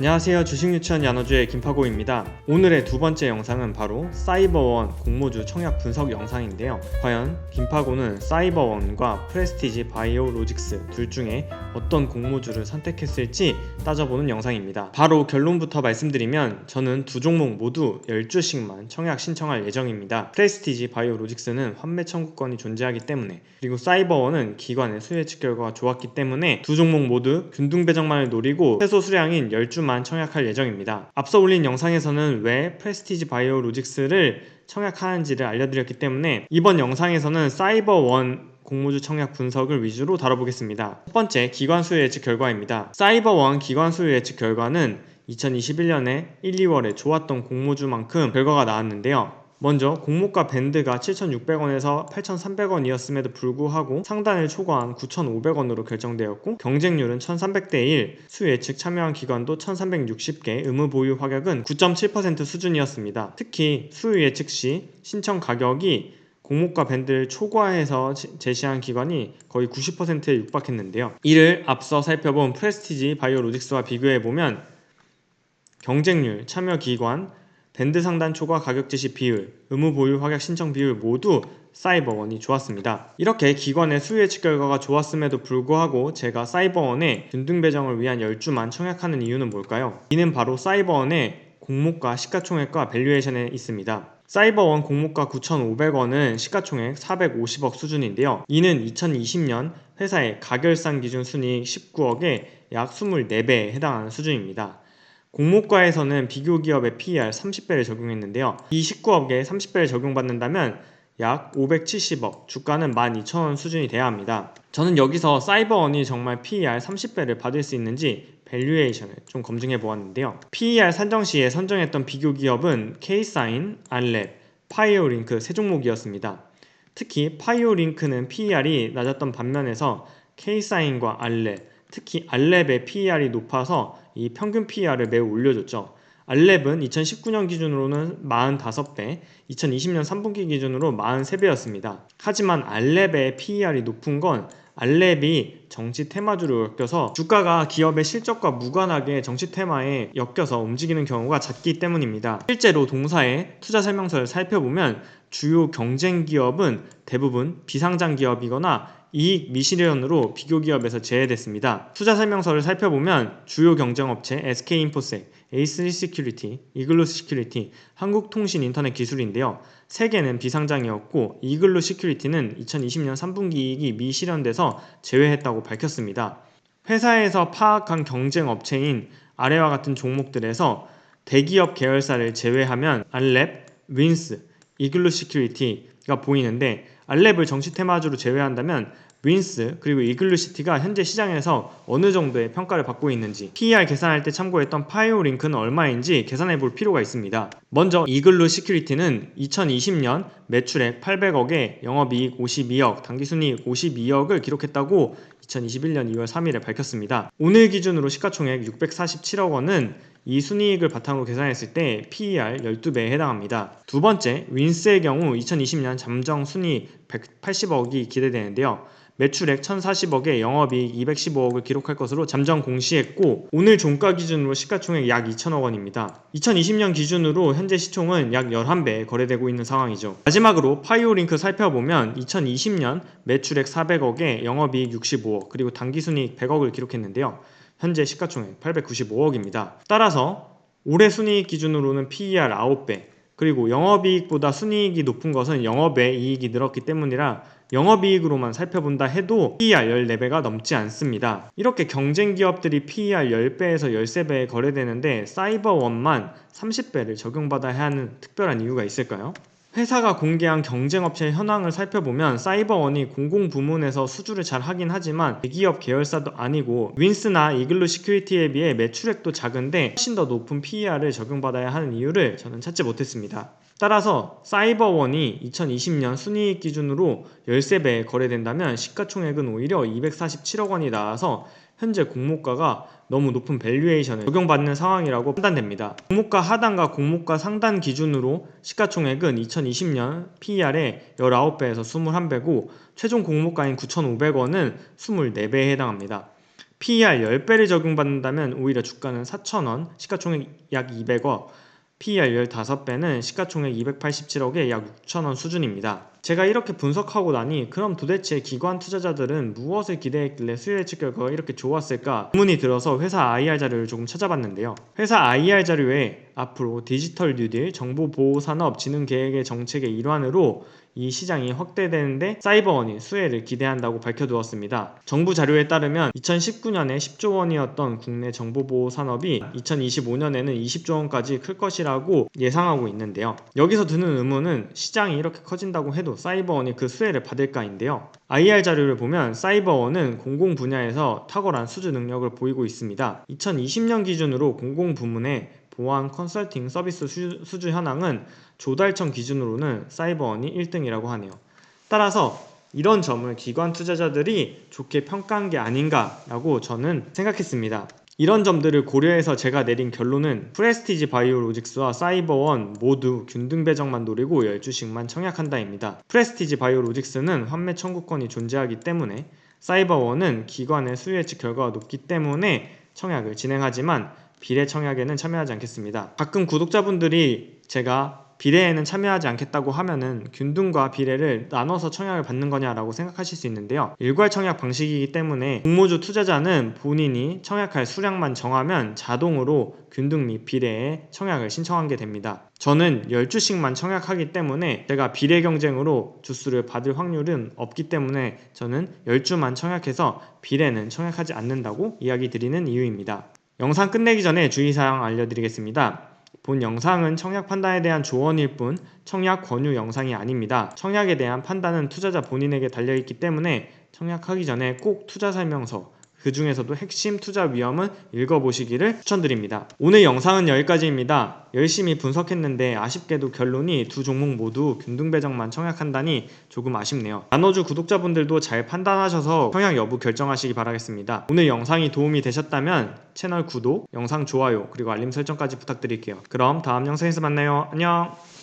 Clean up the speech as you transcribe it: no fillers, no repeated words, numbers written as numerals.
안녕하세요. 주식유치원 야노주의 김파고입니다. 오늘의 두 번째 영상은 바로 사이버원 공모주 청약 분석 영상인데요. 과연 김파고는 사이버원과 프레스티지 바이오로직스 둘 중에 어떤 공모주를 선택했을지 따져보는 영상입니다. 바로 결론부터 말씀드리면 저는 두 종목 모두 10주씩만 청약 신청할 예정입니다. 프레스티지 바이오로직스는 환매 청구권이 존재하기 때문에, 그리고 사이버원은 기관의 수요 예측 결과가 좋았기 때문에 두 종목 모두 균등 배정만을 노리고 최소 수량인 10주만 청약할 예정입니다. 앞서 올린 영상에서는 왜 프레스티지 바이오로직스를 청약하는지를 알려드렸기 때문에 이번 영상에서는 사이버원 공모주 청약 분석을 위주로 다뤄보겠습니다. 첫 번째, 기관 수요 예측 결과입니다. 사이버원 기관 수요 예측 결과는 2021년에 1, 2월에 좋았던 공모주만큼 결과가 나왔는데요. 먼저 공모가 밴드가 7,600원에서 8,300원이었음에도 불구하고 상단을 초과한 9,500원으로 결정되었고, 경쟁률은 1,300대 1, 수요 예측 참여한 기관도 1,360개, 의무 보유 확약은 9.7% 수준이었습니다. 특히 수요 예측 시 신청 가격이 공모가 밴드를 초과해서 제시한 기관이 거의 90%에 육박했는데요. 이를 앞서 살펴본 프레스티지 바이오로직스와 비교해보면 경쟁률, 참여 기관, 밴드 상단 초과 가격 제시 비율, 의무 보유 확약 신청 비율 모두 사이버원이 좋았습니다. 이렇게 기관의 수요 예측 결과가 좋았음에도 불구하고 제가 사이버원의 균등 배정을 위한 10주만 청약하는 이유는 뭘까요? 이는 바로 사이버원의 공모가, 시가총액과 밸류에이션에 있습니다. 사이버원 공모가 9,500원은 시가총액 450억 수준인데요. 이는 2020년 회사의 가결산 기준 순이익 19억에 약 24배에 해당하는 수준입니다. 공모가에서는 비교 기업의 PER 30배를 적용했는데요. 이 19억에 30배를 적용받는다면 약 570억, 주가는 12,000원 수준이 돼야 합니다. 저는 여기서 사이버원이 정말 PER 30배를 받을 수 있는지 밸류에이션을 좀 검증해 보았는데요. PER 산정 시에 선정했던 비교 기업은 K사인, 알랩, 파이오링크 세 종목이었습니다. 특히 파이오링크는 PER이 낮았던 반면에서 K사인과 알랩, 특히 알랩의 PER이 높아서 이 평균 PER을 매우 올려줬죠. 알랩은 2019년 기준으로는 45배, 2020년 3분기 기준으로 43배였습니다. 하지만 알랩의 PER이 높은 건 알랩이 정치 테마주로 엮여서 주가가 기업의 실적과 무관하게 정치 테마에 엮여서 움직이는 경우가 잦기 때문입니다. 실제로 동사의 투자 설명서를 살펴보면 주요 경쟁 기업은 대부분 비상장 기업이거나 이익 미실현으로 비교 기업에서 제외됐습니다. 투자 설명서를 살펴보면 주요 경쟁업체 SK인포색, A3시큐리티, 이글루시큐리티, 한국통신인터넷기술인데요. 3개는 비상장이었고 이글루시큐리티는 2020년 3분기 이익이 미실현돼서 제외했다고 밝혔습니다. 회사에서 파악한 경쟁업체인 아래와 같은 종목들에서 대기업 계열사를 제외하면 알랩, 윈스, 이글루시큐리티가 보이는데, 알랩을 정치 테마주로 제외한다면 윈스 그리고 이글루시티가 현재 시장에서 어느 정도의 평가를 받고 있는지, PER 계산할 때 참고했던 파이오링크는 얼마인지 계산해 볼 필요가 있습니다. 먼저 이글루시큐리티는 2020년 매출액 800억에 영업이익 52억, 당기순이익 52억을 기록했다고 2021년 2월 3일에 밝혔습니다. 오늘 기준으로 시가총액 647억 원은 이 순이익을 바탕으로 계산했을 때 PER 12배에 해당합니다. 두 번째, 윈스의 경우 2020년 잠정 순이익 180억이 기대되는데요. 매출액 1040억에 영업이익 215억을 기록할 것으로 잠정 공시했고, 오늘 종가 기준으로 시가총액 약 2천억 원입니다. 2020년 기준으로 현재 시총은 약 11배에 거래되고 있는 상황이죠. 마지막으로 파이오링크 살펴보면 2020년 매출액 400억에 영업이익 65억, 그리고 당기순이익 100억을 기록했는데요. 현재 시가총액 895억입니다. 따라서 올해 순이익 기준으로는 PER 9배, 그리고 영업이익보다 순이익이 높은 것은 영업의 이익이 늘었기 때문이라 영업이익으로만 살펴본다 해도 PER 14배가 넘지 않습니다. 이렇게 경쟁 기업들이 PER 10배에서 13배에 거래되는데 사이버원만 30배를 적용받아야 하는 특별한 이유가 있을까요? 회사가 공개한 경쟁업체 현황을 살펴보면 사이버원이 공공부문에서 수주를 잘 하긴 하지만 대기업 계열사도 아니고 윈스나 이글루 시큐리티에 비해 매출액도 작은데 훨씬 더 높은 PER을 적용받아야 하는 이유를 저는 찾지 못했습니다. 따라서 사이버원이 2020년 순이익 기준으로 13배에 거래된다면 시가총액은 오히려 247억 원이 나와서 현재 공모가가 너무 높은 밸류에이션을 적용받는 상황이라고 판단됩니다. 공모가 하단과 공모가 상단 기준으로 시가총액은 2020년 PER의 19배에서 21배고 최종 공모가인 9,500원은 24배에 해당합니다. PER 10배를 적용받는다면 오히려 주가는 4,000원, 시가총액 약 200억, PER 15배는 시가총액 287억에 약 6,000원 수준입니다. 제가 이렇게 분석하고 나니 그럼 도대체 기관 투자자들은 무엇을 기대했길래 수요 예측 결과가 이렇게 좋았을까 의문이 들어서 회사 IR 자료를 조금 찾아봤는데요. 회사 IR 자료에 앞으로 디지털 뉴딜, 정보보호산업 진흥 계획의 정책의 일환으로 이 시장이 확대되는데 사이버원이 수혜를 기대한다고 밝혀두었습니다. 정부 자료에 따르면 2019년에 10조 원이었던 국내 정보보호 산업이 2025년에는 20조 원까지 클 것이라고 예상하고 있는데요. 여기서 드는 의문은 시장이 이렇게 커진다고 해도 사이버원이 그 수혜를 받을까인데요. IR 자료를 보면 사이버원은 공공 분야에서 탁월한 수주 능력을 보이고 있습니다. 2020년 기준으로 공공 부문의 보안 컨설팅 서비스 수주 현황은 조달청 기준으로는 사이버원이 1등이라고 하네요. 따라서 이런 점을 기관 투자자들이 좋게 평가한 게 아닌가라고 저는 생각했습니다. 이런 점들을 고려해서 제가 내린 결론은 프레스티지 바이오로직스와 사이버원 모두 균등 배정만 노리고 10주씩만 청약한다입니다. 프레스티지 바이오로직스는 환매 청구권이 존재하기 때문에 사이버원은 기관의 수요 예측 결과가 높기 때문에 청약을 진행하지만 비례 청약에는 참여하지 않겠습니다. 가끔 구독자분들이 제가 비례에는 참여하지 않겠다고 하면은 균등과 비례를 나눠서 청약을 받는 거냐라고 생각하실 수 있는데요. 일괄 청약 방식이기 때문에 공모주 투자자는 본인이 청약할 수량만 정하면 자동으로 균등 및 비례에 청약을 신청하게 됩니다. 저는 10주씩만 청약하기 때문에 제가 비례 경쟁으로 주수를 받을 확률은 없기 때문에 저는 10주만 청약해서 비례는 청약하지 않는다고 이야기 드리는 이유입니다. 영상 끝내기 전에 주의사항 알려드리겠습니다. 본 영상은 청약 판단에 대한 조언일 뿐 청약 권유 영상이 아닙니다. 청약에 대한 판단은 투자자 본인에게 달려있기 때문에 청약하기 전에 꼭 투자 설명서, 그 중에서도 핵심 투자 위험은 읽어보시기를 추천드립니다. 오늘 영상은 여기까지입니다. 열심히 분석했는데 아쉽게도 결론이 두 종목 모두 균등 배정만 청약한다니 조금 아쉽네요. 나눠주 구독자분들도 잘 판단하셔서 청약 여부 결정하시기 바라겠습니다. 오늘 영상이 도움이 되셨다면 채널 구독, 영상 좋아요, 그리고 알림 설정까지 부탁드릴게요. 그럼 다음 영상에서 만나요. 안녕!